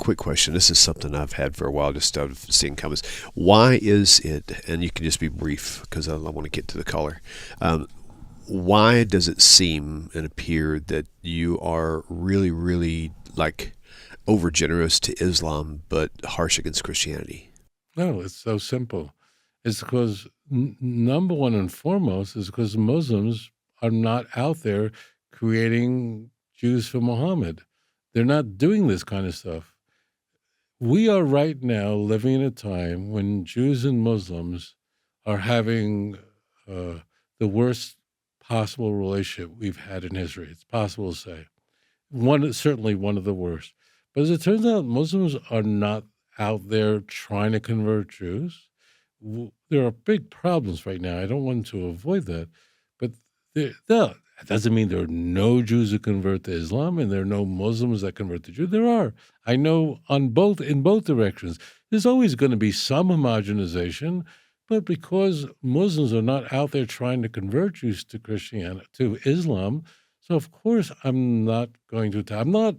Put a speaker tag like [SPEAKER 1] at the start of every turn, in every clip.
[SPEAKER 1] quick question. This is something I've had for a while, just out of seeing comments. Why is it, and you can just be brief because I want to get to the caller, why does it seem and appear that you are really, really like over generous to Islam but harsh against Christianity?
[SPEAKER 2] No, it's so simple. It's because number one and foremost is because Muslims are not out there creating Jews for Muhammad. They're not doing this kind of stuff. We are right now living in a time when Jews and Muslims are having the worst possible relationship we've had in history. It's possible to say. Certainly one of the worst. But as it turns out, Muslims are not out there trying to convert Jews. There are big problems right now. I don't want to avoid that. But that doesn't mean there are no Jews who convert to Islam and there are no Muslims that convert to Jews. There are. I know in both directions. There's always going to be some homogenization, but because Muslims are not out there trying to convert Jews to Christianity, to Islam, so of course I'm not going to. I'm not,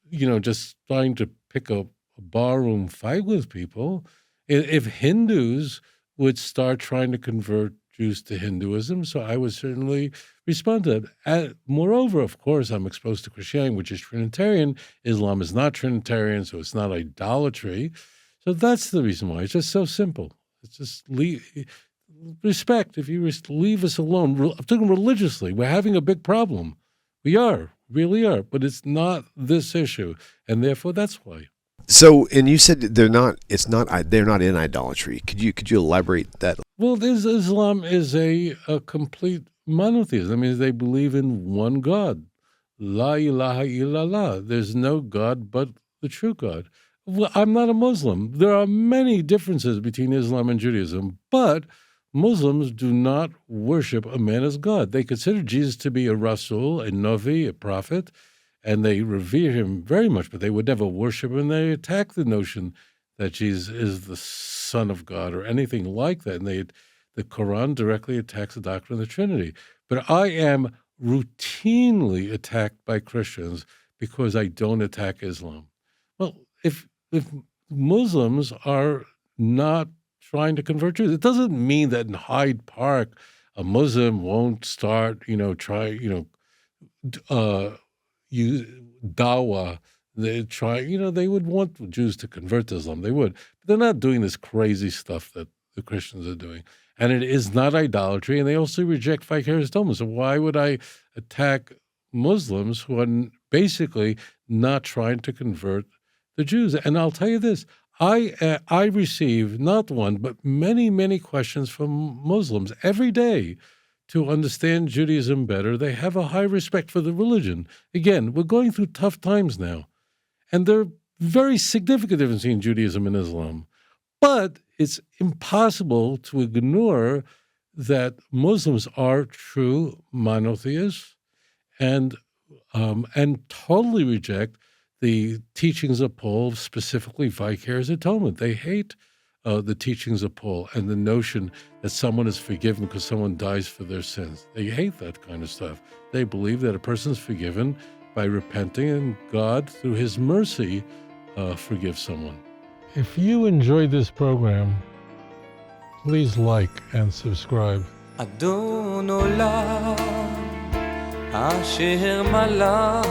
[SPEAKER 2] just trying to pick a barroom fight with people. If Hindus would start trying to convert Jews to Hinduism, so I would certainly respond to that. Moreover, of course, I'm exposed to Christianity, which is Trinitarian. Islam is not Trinitarian, so it's not idolatry. So that's the reason why. It's just so simple. It's just respect. If you leave us alone, I'm talking religiously, we're having a big problem. We really are, but it's not this issue, and therefore that's why.
[SPEAKER 1] So, and you said they're not in idolatry. Could you elaborate that?
[SPEAKER 2] Well, Islam is a complete monotheism. I mean, they believe in one God. La ilaha illallah. There's no God but the true God. Well, I'm not a Muslim. There are many differences between Islam and Judaism, but Muslims do not worship a man as God. They consider Jesus to be a Rasul, a Navi, a prophet, and they revere him very much, but they would never worship him. They attack the notion that Jesus is the Son of God or anything like that. And the Quran directly attacks the doctrine of the Trinity. But I am routinely attacked by Christians because I don't attack Islam. Well, if Muslims are not trying to convert Jews, it doesn't mean that in Hyde Park a Muslim won't start, use dawah. They would want Jews to convert to Islam. They would. But they're not doing this crazy stuff that the Christians are doing. And it is not idolatry, and they also reject vicarious atonement. So why would I attack Muslims who are basically not trying to convert the Jews? And I'll tell you this, I receive not one, but many, many questions from Muslims every day to understand Judaism better. They have a high respect for the religion. Again, we're going through tough times now, and there are very significant differences between Judaism and Islam. But it's impossible to ignore that Muslims are true monotheists and totally reject the teachings of Paul, specifically vicarious atonement. They hate the teachings of Paul and the notion that someone is forgiven because someone dies for their sins. They hate that kind of stuff. They believe that a person is forgiven by repenting, and God, through his mercy, forgives someone. If you enjoyed this program, please like and subscribe.
[SPEAKER 3] אדון עולם אשר מלך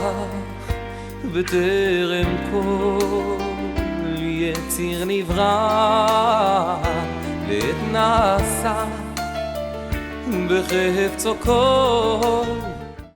[SPEAKER 3] בטרם כל יציר נברא ואת נעשה בחפצו כל